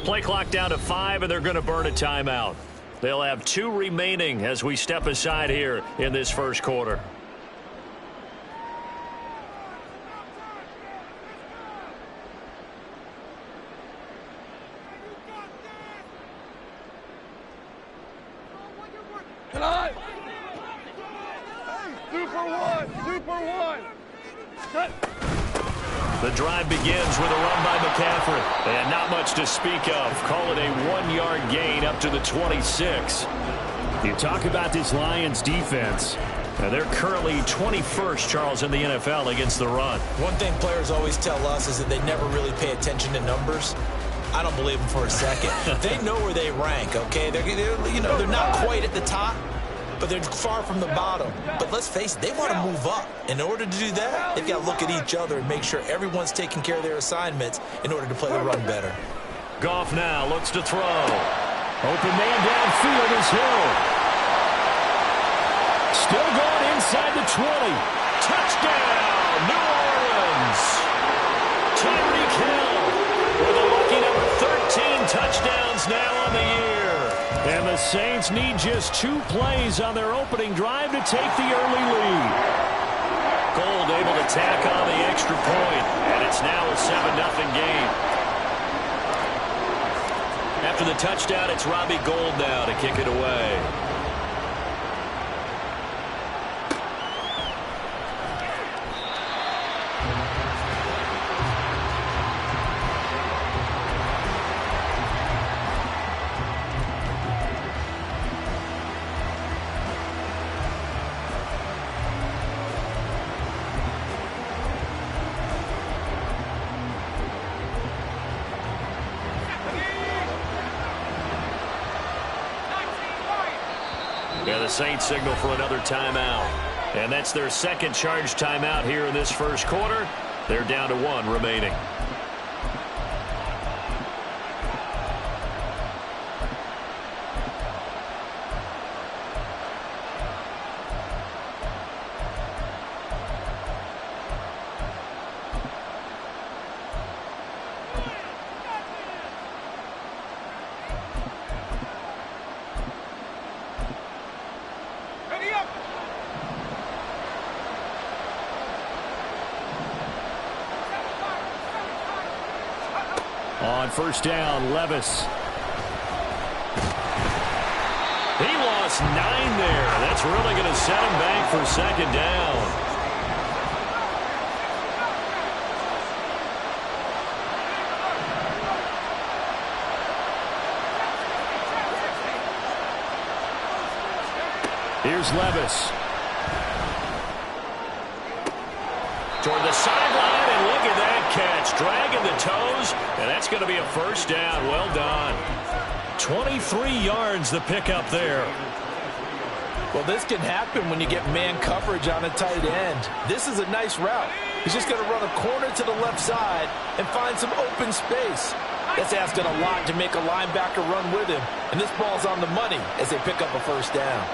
Play clock down to 5, and they're going to burn a timeout. They'll have 2 remaining as we step aside here in this first quarter. Come on! Super one! Cut! The drive begins with a run by McCaffrey. And not much to speak of. Call it a 1-yard gain up to the 26. You talk about this Lions defense. Now they're currently 21st, Charles, in the NFL against the run. One thing players always tell us is that they never really pay attention to numbers. I don't believe them for a second. They know where they rank, okay? They're not quite at the top, but they're far from the bottom. But let's face it, they want to move up. In order to do that, they've got to look at each other and make sure everyone's taking care of their assignments in order to play the run better. Goff now looks to throw. Open man downfield is Hill. Still going inside the 20. Touchdown, New Orleans. Tyreek Hill with a lucky number 13 touchdowns now on the year. And the Saints need just 2 plays on their opening drive to take the early lead. Gold able to tack on the extra point, and it's now a 7-0 game. After the touchdown, it's Robbie Gould now to kick it away. Yeah, the Saints signal for another timeout. And that's their second charge timeout here in this first quarter. They're down to 1 remaining. On first down, Levis. He lost 9 there. That's really going to set him back for second down. Here's Levis. Toward the sideline, and look at that catch. Dragging the toes, and that's going to be a first down. Well done. 23 yards the pickup there. Well, this can happen when you get man coverage on a tight end. This is a nice route. He's just going to run a corner to the left side and find some open space. That's asking a lot to make a linebacker run with him. And this ball's on the money as they pick up a first down.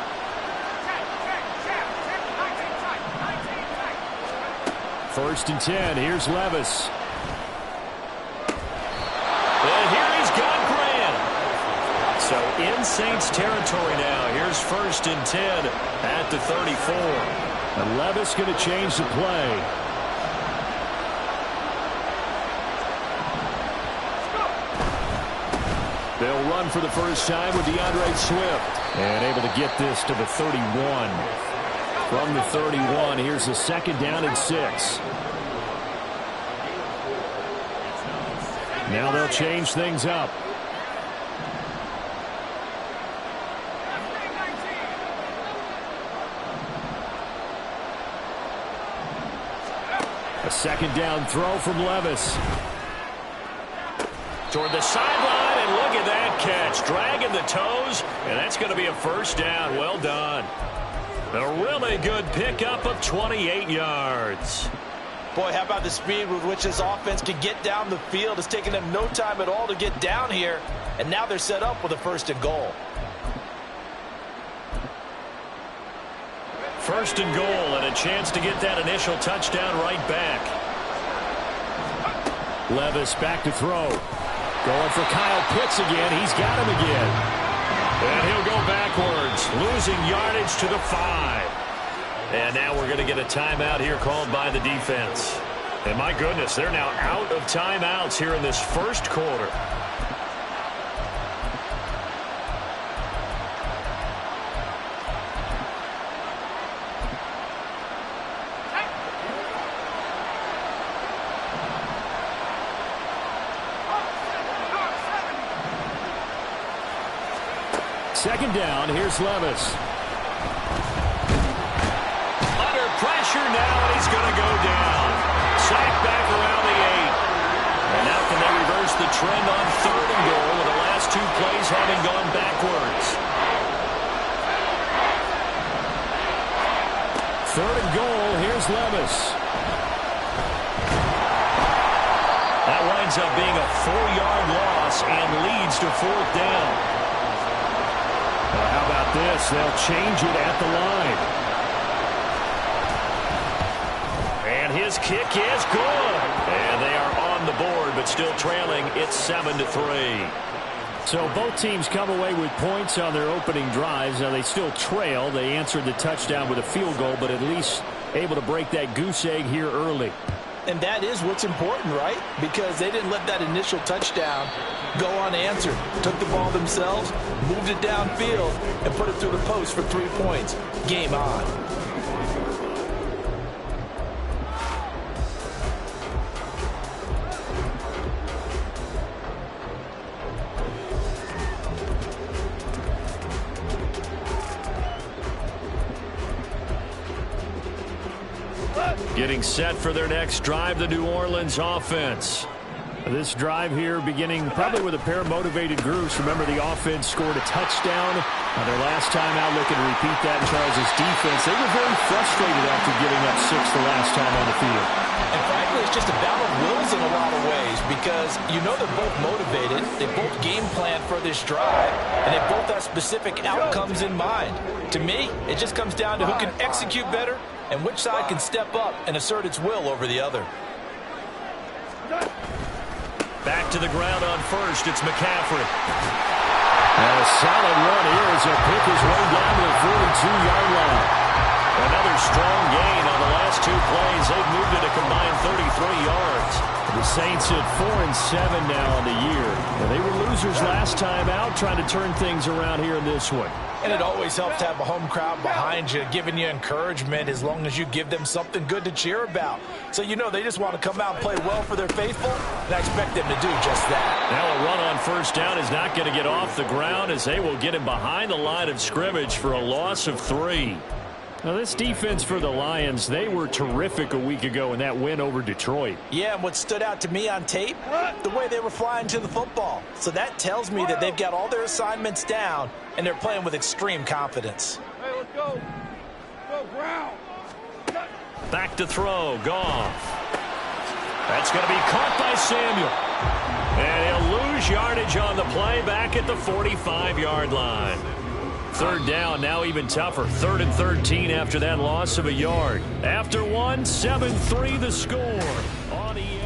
First and 10. Here's Levis. And here he's got Graham. So in Saints territory now. Here's first and 10 at the 34. And Levis going to change the play. They'll run for the first time with DeAndre Swift. And able to get this to the 31. From the 31, here's a second down and 6. Now they'll change things up. A second down throw from Levis. Toward the sideline, and look at that catch. Dragging the toes, and that's going to be a first down. Well done. A really good pickup of 28 yards. Boy, how about the speed with which this offense can get down the field? It's taken them no time at all to get down here, and now they're set up with a first and goal. First and goal, and a chance to get that initial touchdown right back. Levis back to throw. Going for Kyle Pitts again. He's got him again. And he'll go backwards, losing yardage to the 5. And now we're going to get a timeout here called by the defense. And my goodness, they're now out of timeouts here in this first quarter. Second down, here's Levis. Under pressure now, and he's going to go down. Sacked back around the 8. And now can they reverse the trend on 3rd and goal with the last 2 plays having gone backwards. 3rd and goal, here's Levis. That winds up being a 4-yard loss and leads to 4th down. How about this? They'll change it at the line. And his kick is good. And they are on the board, but still trailing. It's 7-3. So both teams come away with points on their opening drives. Now they still trail. They answered the touchdown with a field goal, but at least able to break that goose egg here early. And that is what's important, right? Because they didn't let that initial touchdown go unanswered. Took the ball themselves, moved it downfield, and put it through the post for 3 points. Game on. Getting set for their next drive, the New Orleans offense. This drive here beginning probably with a pair of motivated groups. Remember, the offense scored a touchdown their last time out. Looking to repeat that in Charles' defense. They were very frustrated after giving up 6 the last time on the field. And frankly, it's just a battle of wills in a lot of ways because you know they're both motivated. They both game plan for this drive, and they both have specific outcomes in mind. To me, it just comes down to who can execute better and which side can step up and assert its will over the other. Back to the ground on 1st. It's McCaffrey. And a solid run here as he'll pick his way down to the 42-yard line. Another strong gain on the last 2 plays. They've moved it a combined 33 yards. The Saints at 4-7 now on the year. And they were losers last time out, trying to turn things around here in this one. And it always helps to have a home crowd behind you, giving you encouragement as long as you give them something good to cheer about. So you know they just want to come out and play well for their faithful, and I expect them to do just that. Now a run on 1st down is not going to get off the ground as they will get him behind the line of scrimmage for a loss of 3. Now, this defense for the Lions, they were terrific a week ago in that win over Detroit. Yeah, and what stood out to me on tape, the way they were flying to the football. So that tells me that they've got all their assignments down, and they're playing with extreme confidence. Hey, let's go. Go, Brown. Back to throw, Goff. That's going to be caught by Samuel. And he'll lose yardage on the play back at the 45-yard line. 3rd down, now even tougher. 3rd and 13 after that loss of a yard. After 1, 7-3 the score on EA.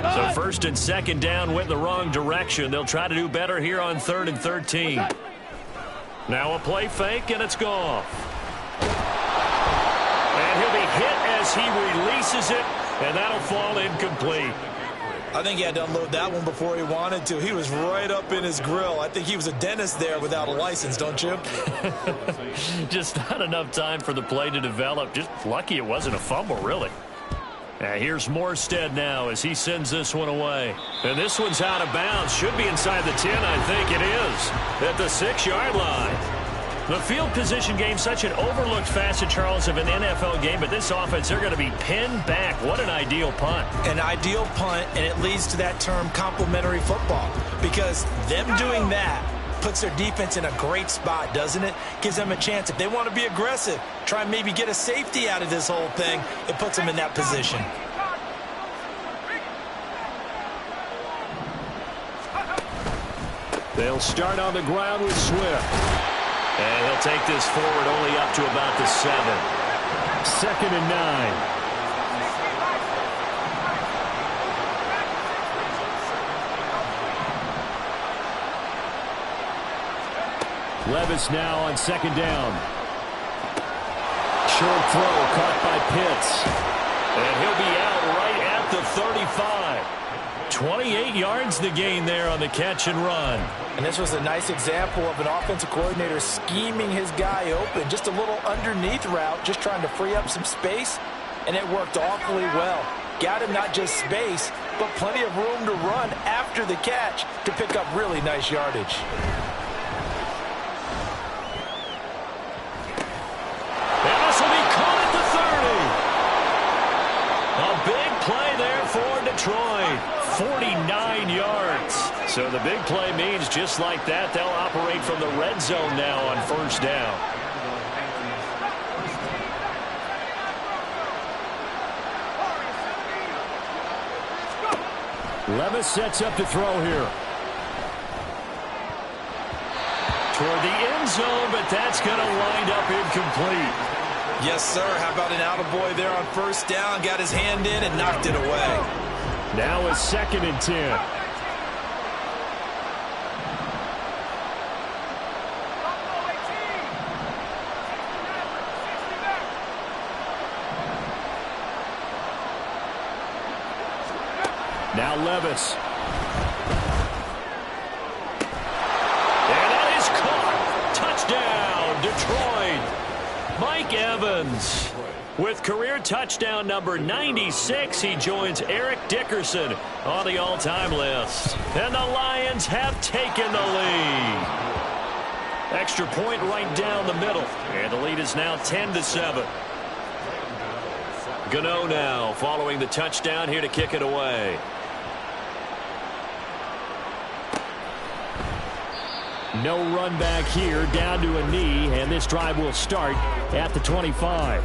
So 1st and 2nd down went the wrong direction. They'll try to do better here on 3rd and 13. Now a play fake, and it's Goff. And he'll be hit as he releases it, and that'll fall incomplete. I think he had to unload that one before he wanted to. He was right up in his grill. I think he was a dentist there without a license, don't you? Just not enough time for the play to develop. Just lucky it wasn't a fumble, really. Here's Morstead now as he sends this one away. And this one's out of bounds. Should be inside the 10, I think it is. At the 6-yard line. The field position game, such an overlooked facet, Charles, of an NFL game. But this offense, they're going to be pinned back. What an ideal punt. An ideal punt, and it leads to that term complementary football. Because them doing that puts their defense in a great spot, doesn't it? Gives them a chance. If they want to be aggressive, try and maybe get a safety out of this whole thing, it puts them in that position. They'll start on the ground with Swift. And he'll take this forward only up to about the 7. 2nd and 9. Levis now on 2nd down. Short throw caught by Pitts. And he'll be out right at the 35. 28 yards the gain there on the catch and run. And this was a nice example of an offensive coordinator scheming his guy open. Just a little underneath route, just trying to free up some space. And it worked awfully well. Got him not just space, but plenty of room to run after the catch to pick up really nice yardage. Play there for Detroit. 49 yards. So the big play means just like that, they'll operate from the red zone now on 1st down. Levis sets up to throw here. Toward the end zone, but that's going to wind up incomplete. Yes, sir. How about an attaboy there on 1st down? Got his hand in and knocked it away. Now it's 2nd and 10. Now Levis. And that is caught. Touchdown, Detroit. Mike Evans with career touchdown number 96. He joins Eric Dickerson on the all-time list. And the Lions have taken the lead. Extra point right down the middle. And the lead is now 10-7. Gano now following the touchdown here to kick it away. No run back here, down to a knee, and this drive will start at the 25.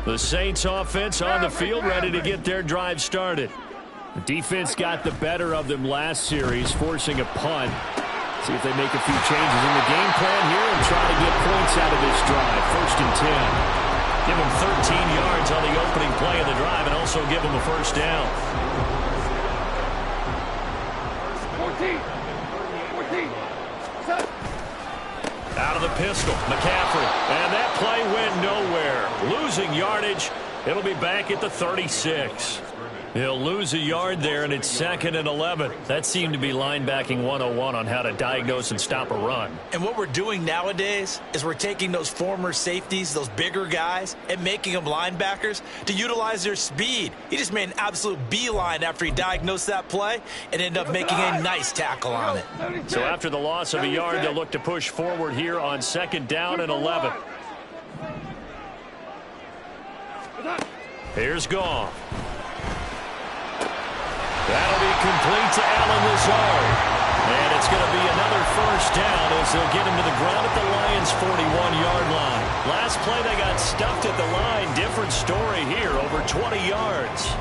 The Saints offense on the field, ready to get their drive started. The defense got the better of them last series, forcing a punt. See if they make a few changes in the game plan here and try to get points out of this drive. 1st and 10. Give them 13 yards on the opening play of the drive and also give them a 1st down. 14. Set. Out of the pistol, McCaffrey. And that play went nowhere. Losing yardage. It'll be back at the 36. He'll lose a yard there, and it's 2nd and 11. That seemed to be linebacking 101 on how to diagnose and stop a run. And what we're doing nowadays is we're taking those former safeties, those bigger guys, and making them linebackers to utilize their speed. He just made an absolute beeline after he diagnosed that play and ended up making a nice tackle on it. So after the loss of a yard, they'll look to push forward here on 2nd down and 11. Here's Goff. That'll be complete to Allen Lazard. And it's going to be another 1st down as they'll get him to the ground at the Lions' 41-yard line. Last play they got stuffed at the line. Different story here, over 20 yards.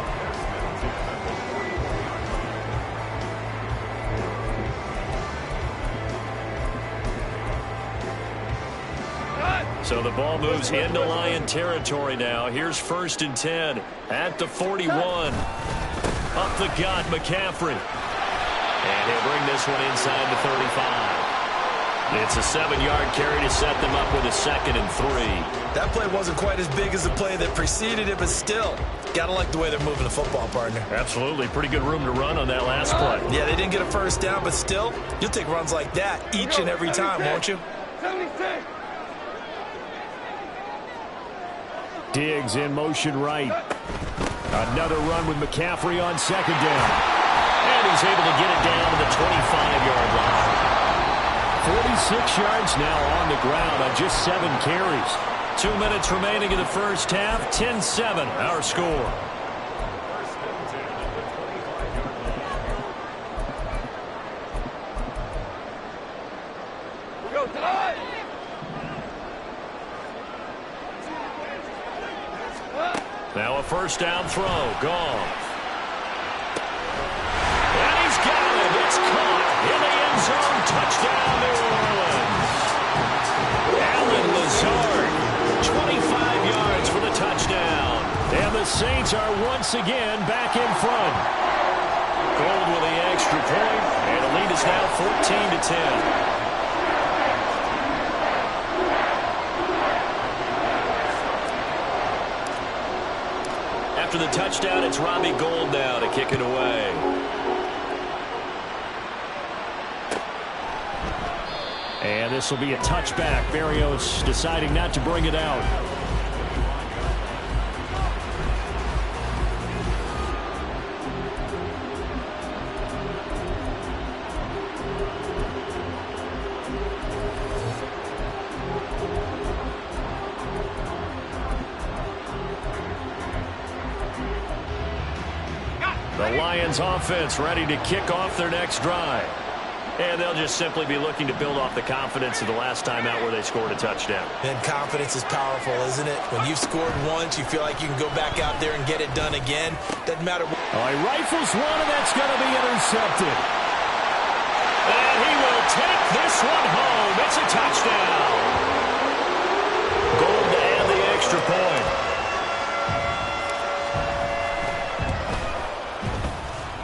So the ball moves into Lion territory now. Here's 1st and 10 at the 41. Up the gut, McCaffrey. And he'll bring this one inside the 35. It's a 7-yard carry to set them up with a 2nd and 3. That play wasn't quite as big as the play that preceded it, but still, got to like the way they're moving the football, partner. Absolutely. Pretty good room to run on that last play. Yeah, they didn't get a 1st down, but still, you'll take runs like that each and every time, won't you? 76. Diggs in motion right. Another run with McCaffrey on 2nd down. And he's able to get it down to the 25-yard line. 46 yards now on the ground on just 7 carries. 2 minutes remaining in the 1st half. 10-7, our score. Now a first down throw. Gone. And he's got it. It's caught in the end zone. Touchdown, New Orleans. Allen Lazard, 25 yards for the touchdown. And the Saints are once again back in front. Gold with the extra point, and the lead is now 14-10. After the touchdown, it's Robbie Gould now to kick it away. And this will be a touchback. Berrios deciding not to bring it out. The Lions offense ready to kick off their next drive. And they'll just simply be looking to build off the confidence of the last time out where they scored a touchdown. And confidence is powerful, isn't it? When you've scored once, you feel like you can go back out there and get it done again. Doesn't matter. He rifles one, and that's going to be intercepted. And he will take this one home. It's a touchdown. Gould to add the extra point.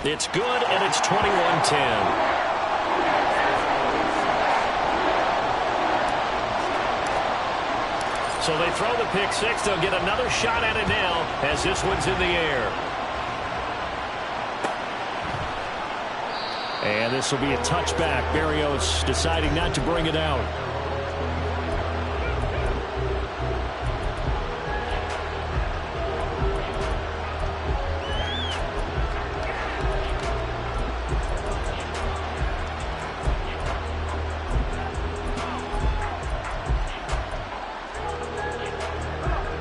It's good, and it's 21-10. So they throw the pick six. They'll get another shot at it now as this one's in the air. And this will be a touchback. Berrios deciding not to bring it out.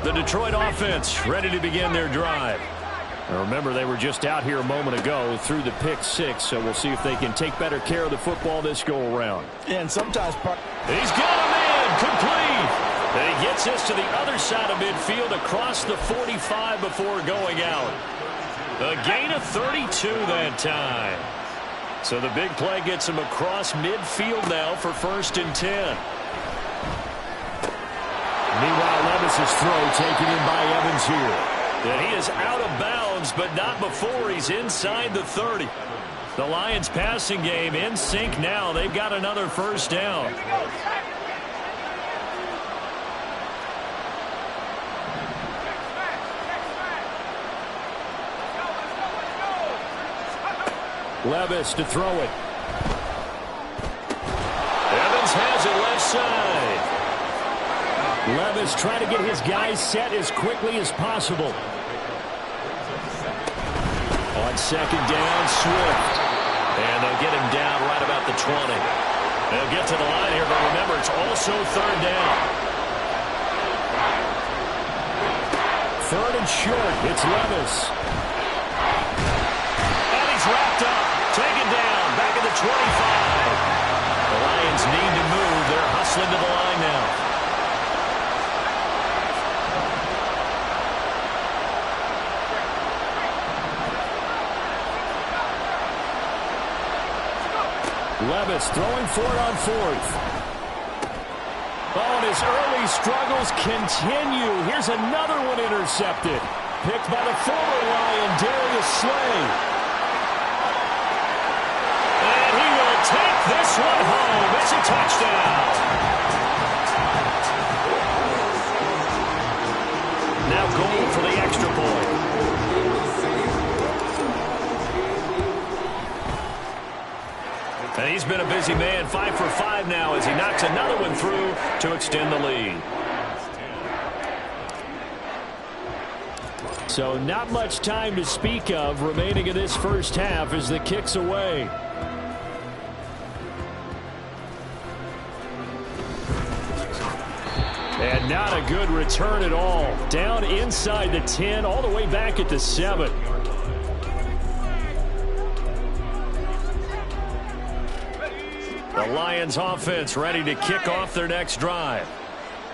The Detroit offense ready to begin their drive. Now remember, they were just out here a moment ago through the pick six, so we'll see if they can take better care of the football this go-around. And sometimes... He's got him in, complete. And he gets this to the other side of midfield across the 45 before going out. A gain of 32 that time. So the big play gets him across midfield now for 1st and 10. Meanwhile, Levis's throw taken in by Evans here. And he is out of bounds, but not before he's inside the 30. The Lions passing game in sync now. They've got another first down. Levis to throw it. Evans has it left side. Levis trying to get his guys set as quickly as possible. On 2nd down, Swift. And they'll get him down right about the 20. They'll get to the line here, but remember, it's also 3rd down. 3rd and short. It's Levis. And he's wrapped up. Taken down. Back at the 25. The Lions need to move. They're hustling to the line now. Levis throwing for it on 4th. Oh, and his early struggles continue. Here's another one intercepted. Picked by the former Lion, Darius Slay. And he will take this one home. It's a touchdown. Now Gould for the extra point. And he's been a busy man, 5 for 5 now as he knocks another one through to extend the lead. So not much time to speak of remaining in this first half as the kick's away. And not a good return at all. Down inside the 10, all the way back at the 7. The Lions offense ready to kick off their next drive.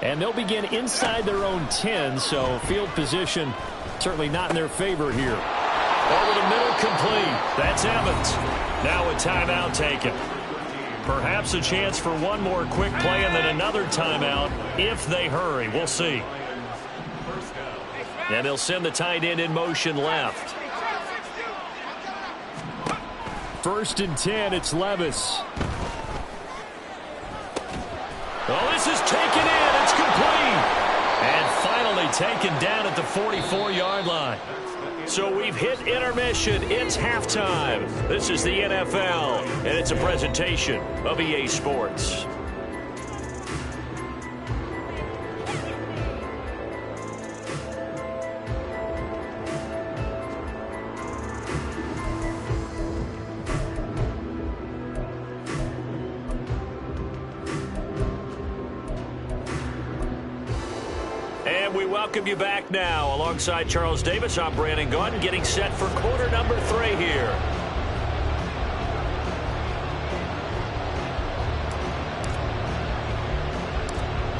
And they'll begin inside their own 10, so field position certainly not in their favor here. Over the middle, complete. That's Evans. Now a timeout taken. Perhaps a chance for one more quick play and then another timeout if they hurry. We'll see. And they'll send the tight end in motion left. 1st and 10, it's Levis. Oh, this is taken in. It's complete. And finally taken down at the 44-yard line. So we've hit intermission. It's halftime. This is the NFL, and it's a presentation of EA Sports. We welcome you back now. Alongside Charles Davis, I'm Brandon Gaudin, getting set for quarter number 3 here.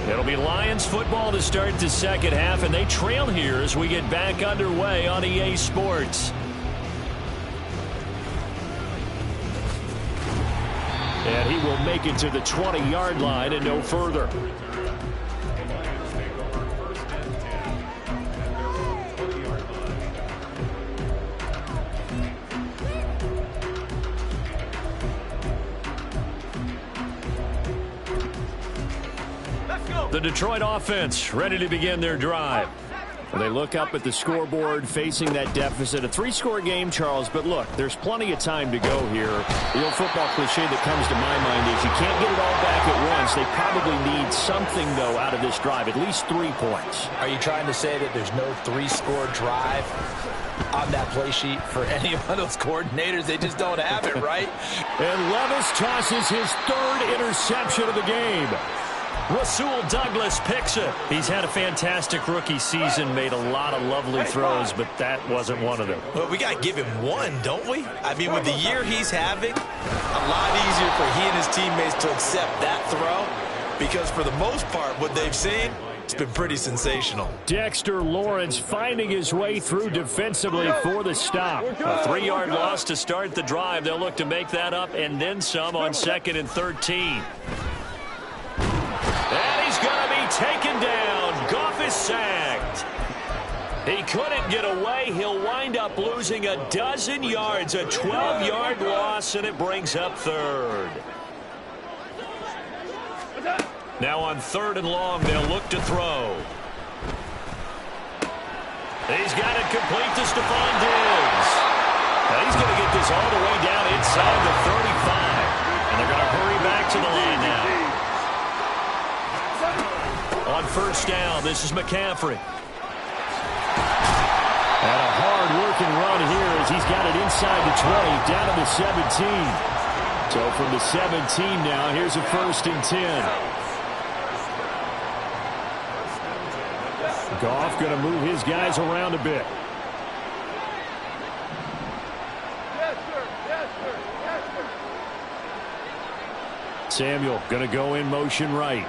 It'll be Lions football to start the second half, and they trail here as we get back underway on EA Sports. And he will make it to the 20-yard line and no further. The Detroit offense ready to begin their drive. Well, they look up at the scoreboard facing that deficit. A 3-score game, Charles, but look, there's plenty of time to go here. The old football cliche that comes to my mind is you can't get it all back at once. They probably need something, though, out of this drive, at least 3 points. Are you trying to say that there's no 3-score drive on that play sheet for any of those coordinators? They just don't have it, right? And Levis tosses his 3rd interception of the game. Rasul Douglas picks it. He's had a fantastic rookie season, made a lot of lovely throws, but that wasn't one of them. Well, we got to give him one, don't we? I mean, with the year he's having, a lot easier for he and his teammates to accept that throw, because for the most part, what they've seen, it's been pretty sensational. Dexter Lawrence finding his way through defensively for the stop. A 3-yard loss to start the drive. They'll look to make that up and then some on 2nd and 13. And he's going to be taken down. Goff is sacked. He couldn't get away. He'll wind up losing a dozen yards, a 12-yard loss, and it brings up 3rd. Now on 3rd and long, they'll look to throw. He's got it complete to Stephon Diggs. Now he's going to get this all the way down inside the 35. And they're going to hurry back to the line now. On 1st down, this is McCaffrey. And a hard-working run here as he's got it inside the 20, down to the 17. So from the 17 now, here's a 1st and 10. Goff going to move his guys around a bit. Yes, sir. Yes, sir. Yes, sir. Samuel going to go in motion right.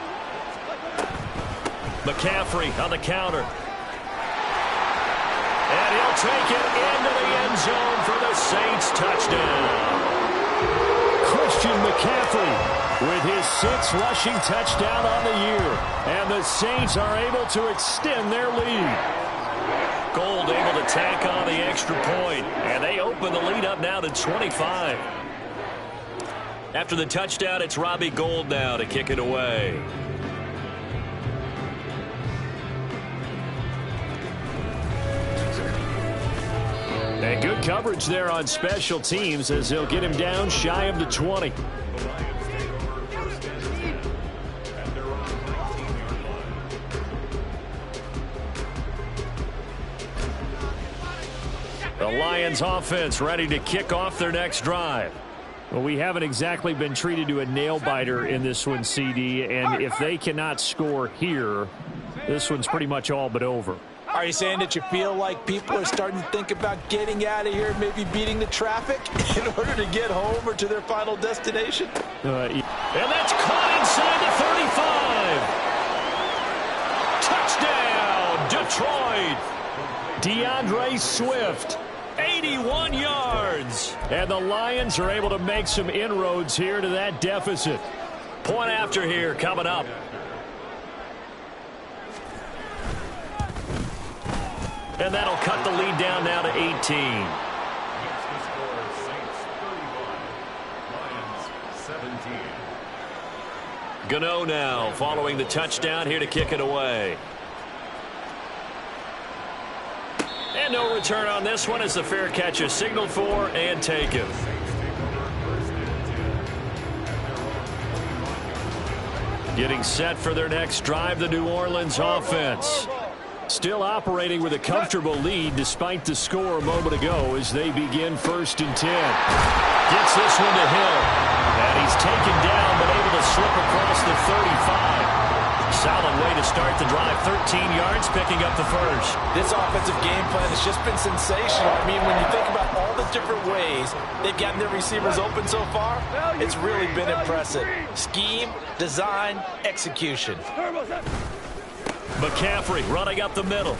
McCaffrey on the counter. And he'll take it into the end zone for the Saints touchdown. Christian McCaffrey with his 6th rushing touchdown on the year. And the Saints are able to extend their lead. Gold able to tack on the extra point. And they open the lead up now to 25. After the touchdown, it's Robbie Gould now to kick it away. And good coverage there on special teams as they'll get him down shy of the 20. The Lions offense ready to kick off their next drive. Well, we haven't exactly been treated to a nail-biter in this one, CD, and if they cannot score here, this one's pretty much all but over. Are you saying that you feel like people are starting to think about getting out of here, maybe beating the traffic in order to get home or to their final destination? And that's caught inside the 35. Detroit. DeAndre Swift, 81 yards. And the Lions are able to make some inroads here to that deficit. Point after here coming up. And that'll cut the lead down now to 18. Gano now following the touchdown here to kick it away. And no return on this one as the fair catch is signaled for and taken. Getting set for their next drive, the New Orleans offense. Still operating with a comfortable lead despite the score a moment ago as they begin 1st and 10. Gets this one to Hill. And he's taken down but able to slip across the 35. Solid way to start the drive. 13 yards, picking up the first. This offensive game plan has just been sensational. I mean, when you think about all the different ways they've gotten their receivers open so far, it's really been impressive. Scheme, design, execution. McCaffrey running up the middle.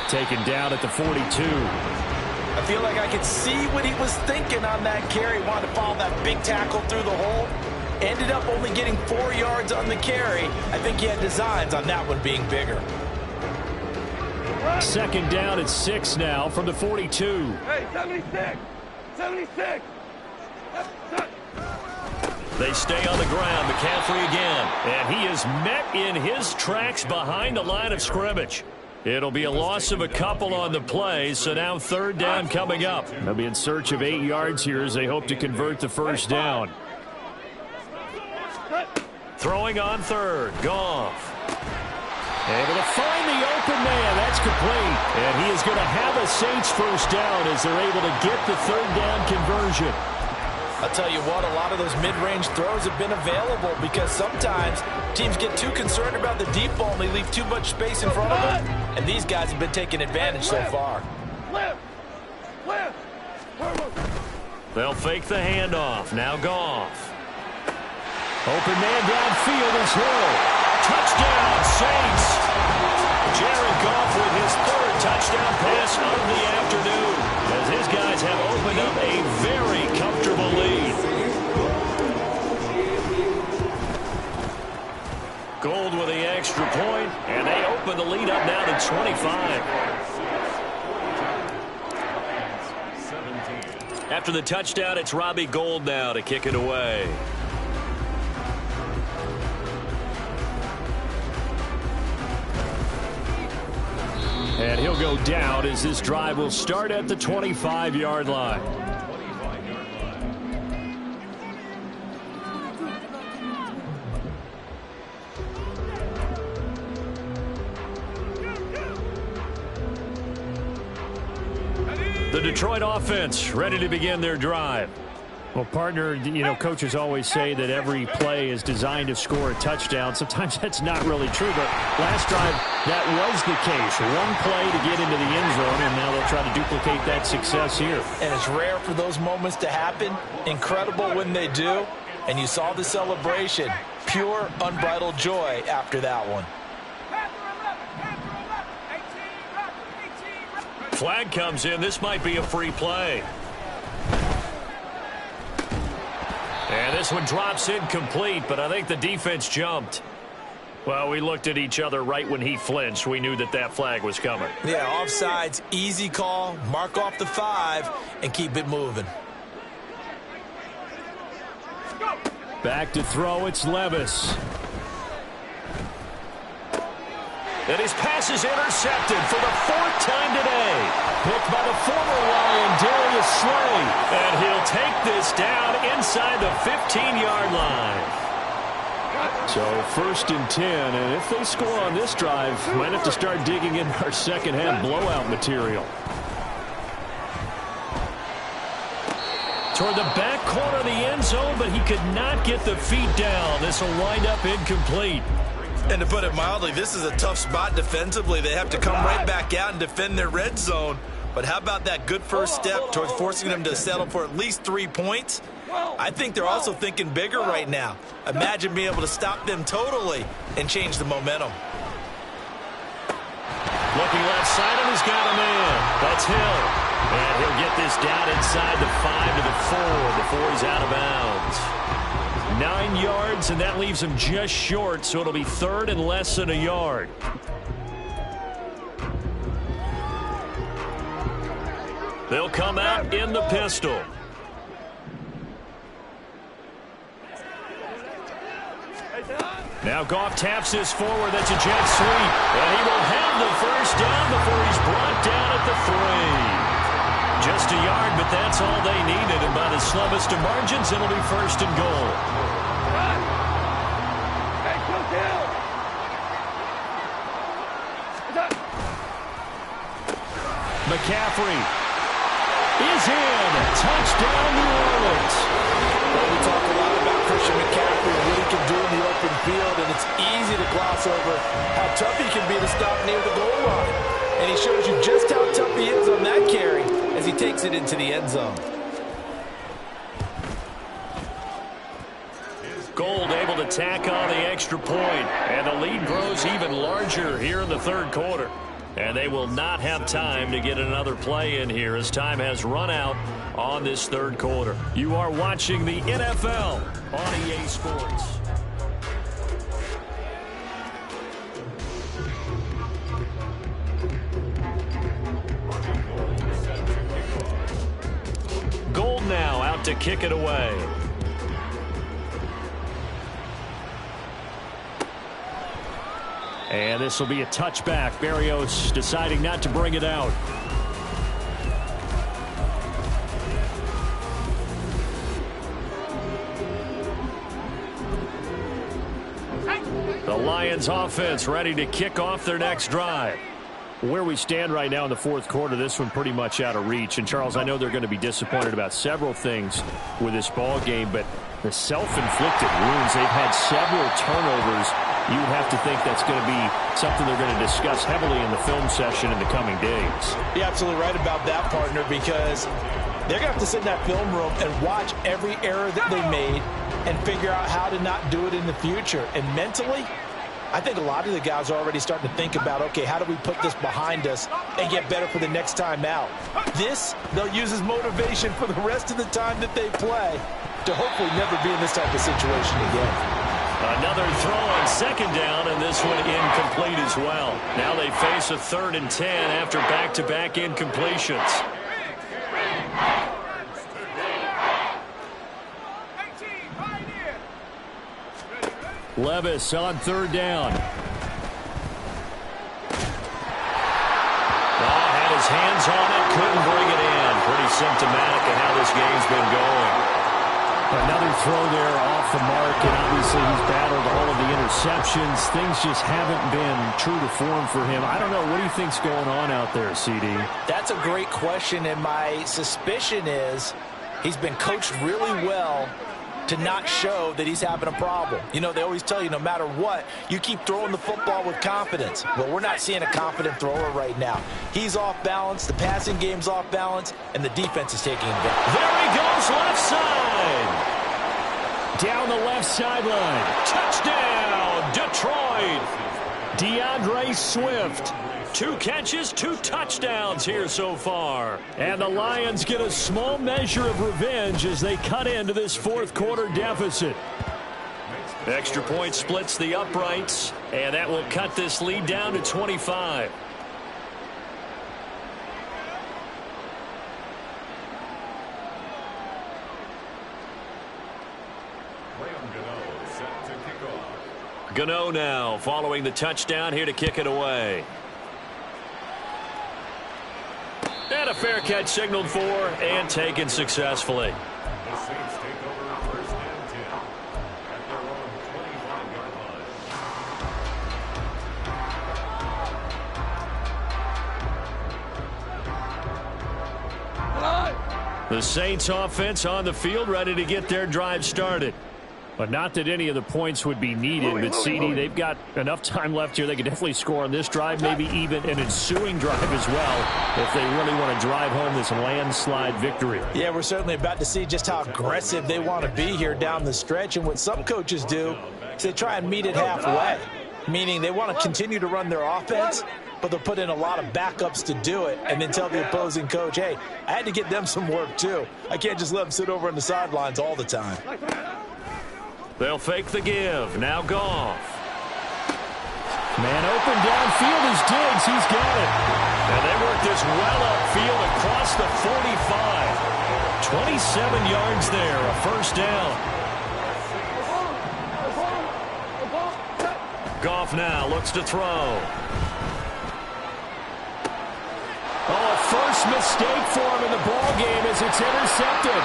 Taken down at the 42. I feel like I could see what he was thinking on that carry. Wanted to follow that big tackle through the hole. Ended up only getting 4 yards on the carry. I think he had designs on that one being bigger. 2nd down at 6 now from the 42. Hey, 76! 76! They stay on the ground. McCaffrey again. And he is met in his tracks behind the line of scrimmage. It'll be a loss of a couple on the play, so now 3rd down coming up. They'll be in search of 8 yards here as they hope to convert the 1st down. Throwing on 3rd. Goff. Able to find the open man. That's complete. And he is going to have a Saints 1st down as they're able to get the 3rd down conversion. I'll tell you what, a lot of those mid-range throws have been available because sometimes teams get too concerned about the deep ball and they leave too much space in front of them. And these guys have been taking advantage so far. They'll fake the handoff. Now Goff. Open man downfield is Hill. Touchdown, Saints. Jared Goff with his 3rd touchdown pass of the afternoon as his guys have opened up a very comfortable lead. Gold with the extra point, and they open the lead up now to 25. After the touchdown, it's Robbie Gould now to kick it away. And he'll go down as this drive will start at the 25-yard line. The Detroit offense ready to begin their drive. Well, partner, you know, coaches always say that every play is designed to score a touchdown. Sometimes that's not really true, but last drive, that was the case. One play to get into the end zone, and now they'll try to duplicate that success here. And it's rare for those moments to happen. Incredible when they do. And you saw the celebration. Pure, unbridled joy after that one. Flag comes in. This might be a free play. And this one drops incomplete, but I think the defense jumped. Well, we looked at each other right when he flinched. We knew that that flag was coming. Yeah, offsides, easy call, mark off the 5, and keep it moving. Back to throw, it's Levis. And his pass is intercepted for the 4th time today. Picked by the former Lion, Darius Slay. And he'll take this down inside the 15-yard line. So 1st and 10, and if they score on this drive, might have to start digging in our second-half blowout material. Toward the back corner of the end zone, but he could not get the feet down. This will wind up incomplete. And to put it mildly, this is a tough spot defensively. They have to come right back out and defend their red zone. But how about that good first step towards forcing them to settle for at least 3 points? I think they're also thinking bigger right now. Imagine being able to stop them totally and change the momentum. Looking left side, and he's got a man. That's Hill. And he'll get this down inside the 5 to the 4 before he's out of bounds. 9 yards, and that leaves him just short, so it'll be third and less than a yard. They'll come out in the pistol. Now Goff taps this forward. That's a jet sweep. And he will have the first down before he's brought down at the 3. Just a yard, but that's all they needed. And by the slimmest of margins, it'll be first and goal. McCaffrey is in. Touchdown, New Orleans. Well, we talk a lot about Christian McCaffrey and what he can do in the open field, and it's easy to gloss over how tough he can be to stop near the goal line. And he shows you just how tough he is on that carry as he takes it into the end zone. Gold able to tack on the extra point, and the lead grows even larger here in the third quarter. And they will not have time to get another play in here as time has run out on this third quarter. You are watching the NFL on EA Sports. Gold now out to kick it away. And this will be a touchback. Berrios deciding not to bring it out. The Lions offense ready to kick off their next drive. Where we stand right now in the fourth quarter, this one pretty much out of reach. And, Charles, I know they're going to be disappointed about several things with this ball game, but the self-inflicted wounds, they've had several turnovers. You would have to think that's going to be something they're going to discuss heavily in the film session in the coming days. You're absolutely right about that, partner, because they're going to have to sit in that film room and watch every error that they made and figure out how to not do it in the future. And mentally, I think a lot of the guys are already starting to think about, okay, how do we put this behind us and get better for the next time out? This, they'll use as motivation for the rest of the time that they play to hopefully never be in this type of situation again. Another throw on second down, and this one incomplete as well. Now they face a 3rd and 10 after back-to-back incompletions. Levis on 3rd down. Had his hands on it, couldn't bring it in. Pretty symptomatic of how this game's been going. Another throw there off the mark, and obviously he's battled all of the interceptions. Things just haven't been true to form for him. I don't know. What do you think's going on out there, CD? That's a great question, and my suspicion is he's been coached really well to not show that he's having a problem. You know, they always tell you no matter what, you keep throwing the football with confidence. Well, we're not seeing a confident thrower right now. He's off balance, the passing game's off balance, and the defense is taking him down. There he goes, left side. Down the left sideline. Touchdown, Detroit. DeAndre Swift. 2 catches, 2 touchdowns here so far. And the Lions get a small measure of revenge as they cut into this fourth quarter deficit. Extra point splits the uprights, and that will cut this lead down to 25. Gano now following the touchdown here to kick it away. And a fair catch signaled for and taken successfully. The Saints take over 1st and 10 at their own 25-yard line. The Saints offense on the field ready to get their drive started. But not that any of the points would be needed. But CD, they've got enough time left here. They could definitely score on this drive, maybe even an ensuing drive as well, if they really want to drive home this landslide victory. Yeah, we're certainly about to see just how aggressive they want to be here down the stretch. And what some coaches do is they try and meet it halfway, meaning they want to continue to run their offense, but they'll put in a lot of backups to do it and then tell the opposing coach, hey, I had to get them some work too. I can't just let them sit over on the sidelines all the time. They'll fake the give. Now Goff. Man open downfield is Diggs. He's got it. And they work this well upfield across the 45. 27 yards there, a first down. Goff now looks to throw. Oh, a first mistake for him in the ball game as it's intercepted.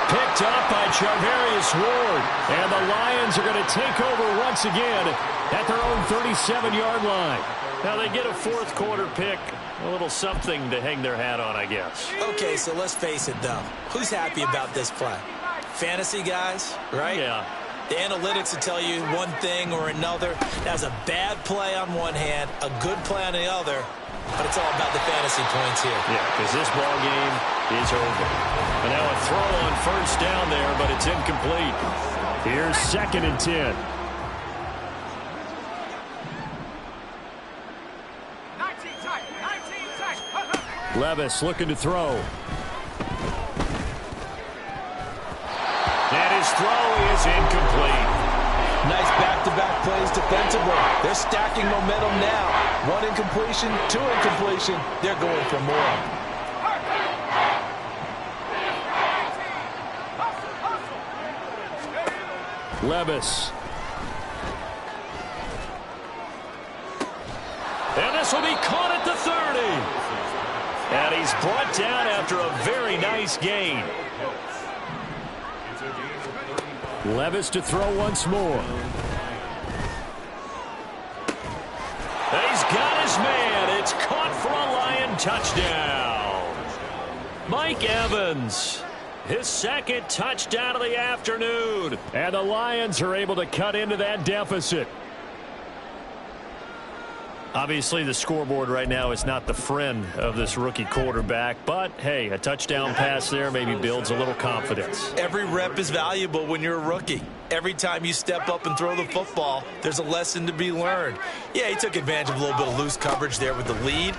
Picked up by Charvarius Ward. And the Lions are going to take over once again at their own 37-yard line. Now they get a fourth quarter pick. A little something to hang their hat on, I guess. Okay, so let's face it, though. Who's happy about this play? Fantasy guys, right? Yeah. The analytics will tell you one thing or another. That's a bad play on one hand, a good play on the other. But it's all about the fantasy points here. Yeah, because this ball game is over. And now a throw on first down there, but it's incomplete. Here's 2nd and 10. 19 tight. Levis looking to throw. And his throw is incomplete. Nice back-to-back plays defensively. They're stacking momentum now. 1 incompletion, 2 incompletion. They're going for more. Levis. And this will be caught at the 30. And he's brought down after a very nice gain. Levis to throw once more. He's got his man. It's caught for a Lion touchdown. Mike Evans, his 2nd touchdown of the afternoon. And the Lions are able to cut into that deficit. Obviously, the scoreboard right now is not the friend of this rookie quarterback. But, hey, a touchdown pass there maybe builds a little confidence. Every rep is valuable when you're a rookie. Every time you step up and throw the football, there's a lesson to be learned. Yeah, he took advantage of a little bit of loose coverage there with the lead.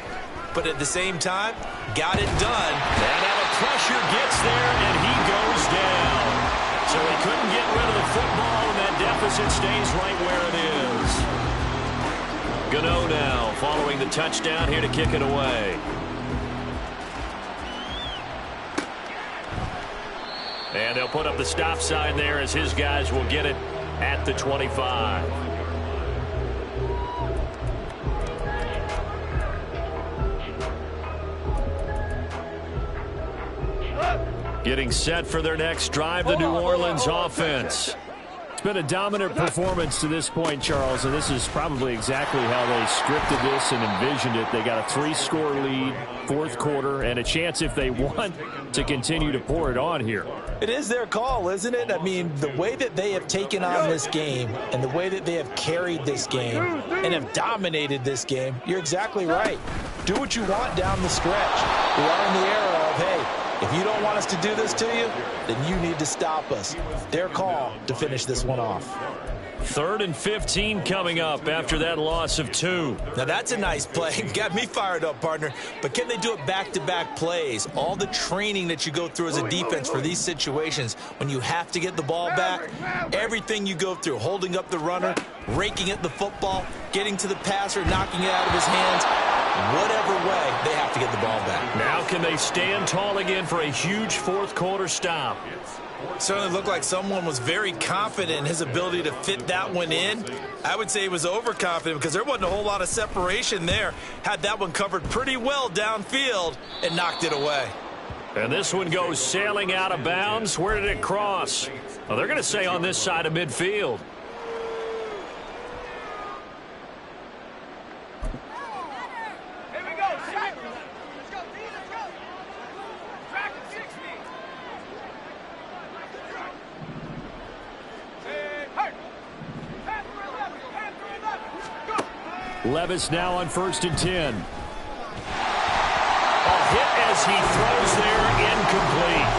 But at the same time, got it done. And now the pressure gets there, and he goes down. So he couldn't get rid of the football, and that deficit stays right where it is. Gano now following the touchdown here to kick it away. And they'll put up the stop sign there as his guys will get it at the 25. Getting set for their next drive, the New Orleans offense. It's been a dominant performance to this point, Charles, and this is probably exactly how they scripted this and envisioned it. They got a 3-score lead, fourth quarter, and a chance, if they want, to continue to pour it on here. It is their call, isn't it? I mean, the way that they have taken on this game and the way that they have carried this game and have dominated this game, you're exactly right. Do what you want down the stretch. We are in the era of, hey, if you don't want us to do this to you, then you need to stop us. Their call to finish this one off. 3rd and 15 coming up after that loss of 2. Now that's a nice play. Got me fired up, partner. But can they do it back-to-back plays? All the training that you go through as a defense for these situations, when you have to get the ball back, everything you go through, holding up the runner, raking at the football, getting to the passer, knocking it out of his hands, whatever way, they have to get the ball back. Now can they stand tall again for a huge fourth quarter stop? Certainly looked like someone was very confident in his ability to fit that one in. I would say he was overconfident because there wasn't a whole lot of separation there. Had that one covered pretty well downfield and knocked it away. And this one goes sailing out of bounds. Where did it cross? Well, they're going to say on this side of midfield. Here we go, Shaq. Let's go, D, let's go. Track at 60. Hey, hurt. Pass through 11. Go. Levis now on 1st and 10. A hit as he throws there, incomplete.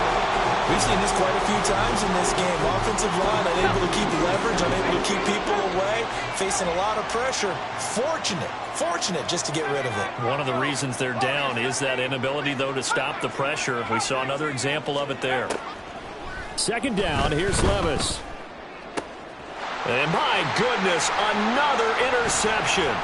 We've seen this quite a few times in this game. Offensive line unable to keep leverage, unable to keep people away, facing a lot of pressure. Fortunate just to get rid of it. One of the reasons they're down is that inability, though, to stop the pressure. We saw another example of it there. Second down, here's Levis. And my goodness, another interception.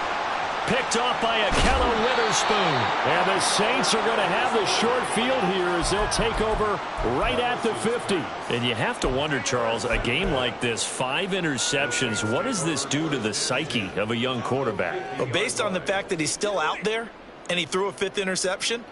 Picked off by Ahkello Witherspoon. And the Saints are going to have the short field here as they'll take over right at the 50. And you have to wonder, Charles, a game like this, 5 interceptions, what does this do to the psyche of a young quarterback? But based on the fact that he's still out there and he threw a 5th interception,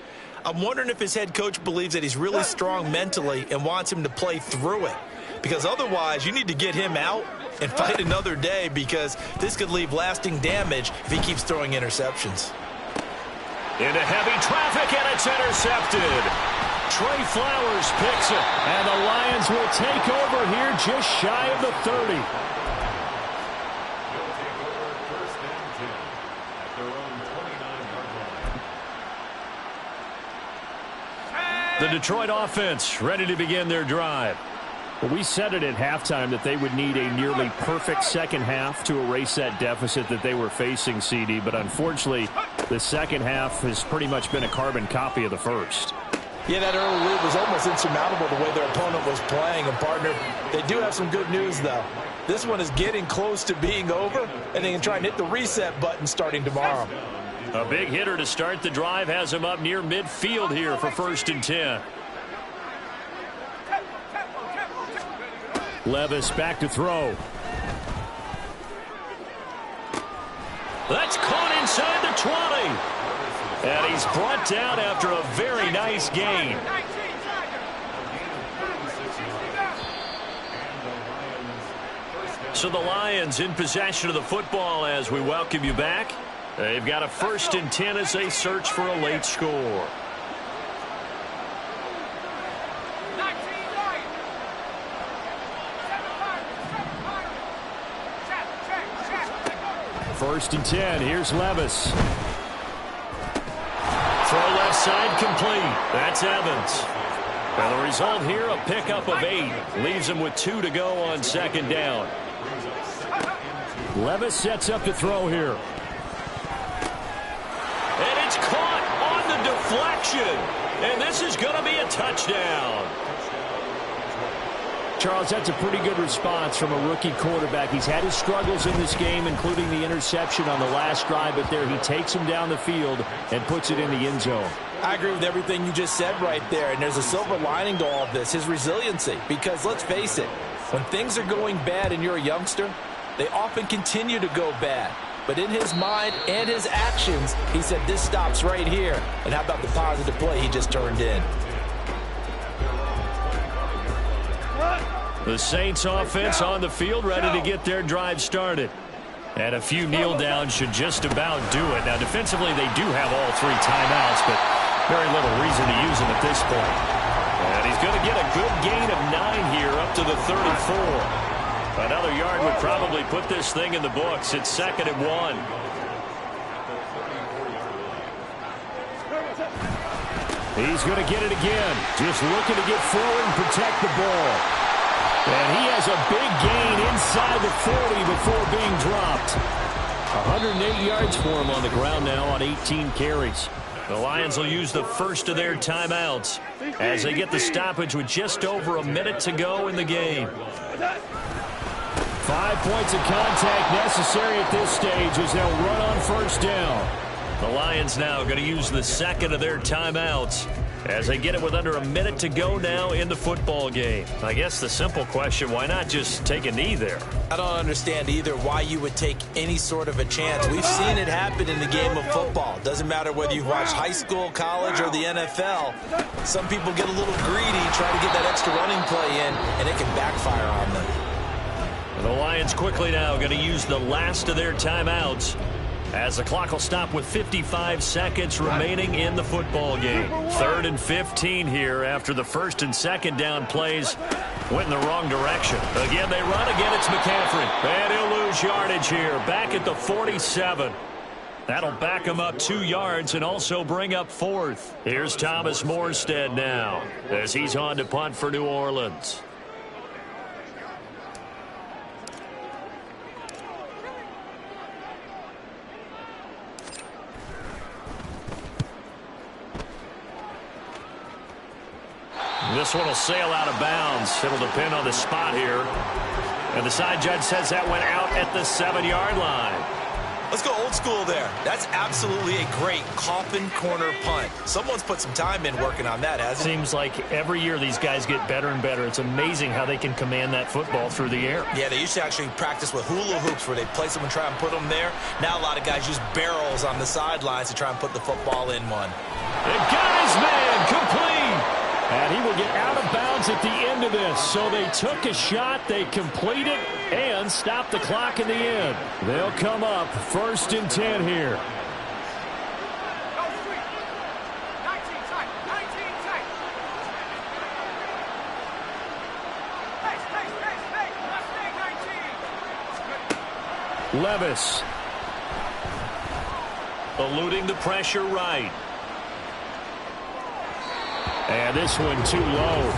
I'm wondering if his head coach believes that he's really strong mentally and wants him to play through it. Because otherwise, you need to get him out and fight another day, because this could leave lasting damage if he keeps throwing interceptions. Into heavy traffic, and it's intercepted. Trey Flowers picks it, and the Lions will take over here just shy of the 30. They'll take over first and 10 at their own 29-yard line. The Detroit offense ready to begin their drive. Well, we said it at halftime that they would need a nearly perfect second half to erase that deficit that they were facing, CD. But unfortunately, the second half has pretty much been a carbon copy of the first. Yeah, that early lead was almost insurmountable the way their opponent was playing. And, partner, they do have some good news, though. This one is getting close to being over, and they can try and hit the reset button starting tomorrow. A big hitter to start the drive has him up near midfield here for 1st and 10. Levis back to throw. That's caught inside the 20. And he's brought down after a very nice gain. So the Lions in possession of the football as we welcome you back. They've got a 1st and 10 as they search for a late score. First and 10. Here's Levis. Throw left side complete. That's Evans. And the result here, a pickup of 8. Leaves him with 2 to go on 2nd down. Levis sets up to throw here. And it's caught on the deflection. And this is going to be a touchdown. Charles, that's a pretty good response from a rookie quarterback. He's had his struggles in this game, including the interception on the last drive, but there he takes him down the field and puts it in the end zone. I agree with everything you just said right there, and there's a silver lining to all of this, his resiliency. Because let's face it, when things are going bad and you're a youngster, they often continue to go bad. But in his mind and his actions, he said this stops right here. And how about the positive play he just turned in? The Saints offense on the field ready to get their drive started. And a few kneel downs should just about do it. Now defensively they do have all 3 timeouts, but very little reason to use them at this point. And he's going to get a good gain of 9 here up to the 34. Another yard would probably put this thing in the books. It's 2nd and 1. He's going to get it again. Just looking to get forward and protect the ball. And he has a big gain inside the 40 before being dropped. 108 yards for him on the ground now on 18 carries. The Lions will use the first of their timeouts as they get the stoppage with just over a minute to go in the game. 5 points of contact necessary at this stage as they'll run on 1st down. The Lions now going to use the 2nd of their timeouts as they get it with under a minute to go now in the football game. I guess the simple question, why not just take a knee there? I don't understand either why you would take any sort of a chance. We've seen it happen in the game of football. Doesn't matter whether you've watched high school, college, or the NFL. Some people get a little greedy, try to get that extra running play in, and it can backfire on them. The Lions quickly now going to use the last of their timeouts as the clock will stop with 55 seconds remaining in the football game. 3rd and 15 here after the 1st and 2nd down plays went in the wrong direction. Again, they run. Again, it's McCaffrey. And he'll lose yardage here. Back at the 47. That'll back him up 2 yards and also bring up 4th. Here's Thomas Morstead now as he's on to punt for New Orleans. This one will sail out of bounds. It'll depend on the spot here. And the side judge says that went out at the 7-yard line. Let's go old school there. That's absolutely a great coffin corner punt. Someone's put some time in working on that, hasn't it? Seems like every year these guys get better and better. It's amazing how they can command that football through the air. Yeah, they used to actually practice with hula hoops where they place them and try and put them there. Now a lot of guys use barrels on the sidelines to try and put the football in one. And got his man complete. And he will get out of bounds at the end of this. So they took a shot, they completed, and stopped the clock in the end. They'll come up 1st and 10 here. Go sweep. 19 tight. 19 tight. Pace, pace, pace, pace. Let's stay 19. Levis. Eluding the pressure right. And this one too low.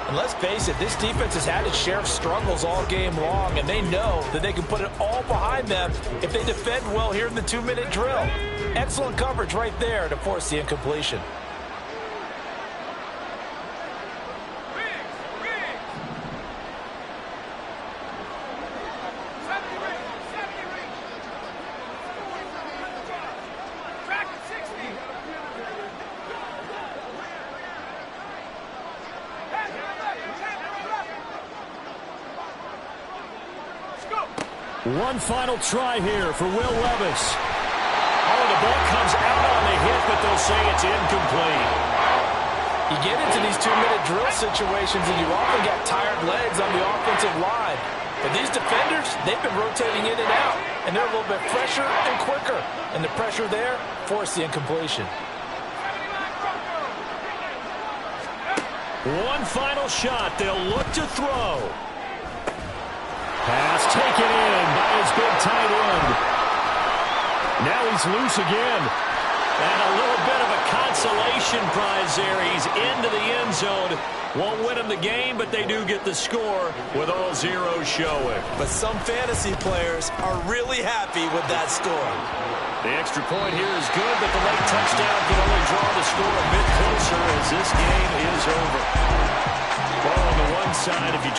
And let's face it, this defense has had its share of struggles all game long, and they know that they can put it all behind them if they defend well here in the 2-minute drill. Excellent coverage right there to force the incompletion. One final try here for Will Levis. Oh, the ball comes out on the hit, but they'll say it's incomplete. You get into these 2-minute drill situations, and you often got tired legs on the offensive line. But these defenders, they've been rotating in and out, and they're a little bit fresher and quicker. And the pressure there forced the incompletion. One final shot. They'll look to throw. Pass taken in by his big tight end. Now he's loose again. And a little bit of a consolation prize there. He's into the end zone. Won't win them the game, but they do get the score with all zeros showing. But some fantasy players are really happy with that score. The extra point here is good, but the late touchdown can only draw the score a bit closer as this game is over. Ball on the one side, if you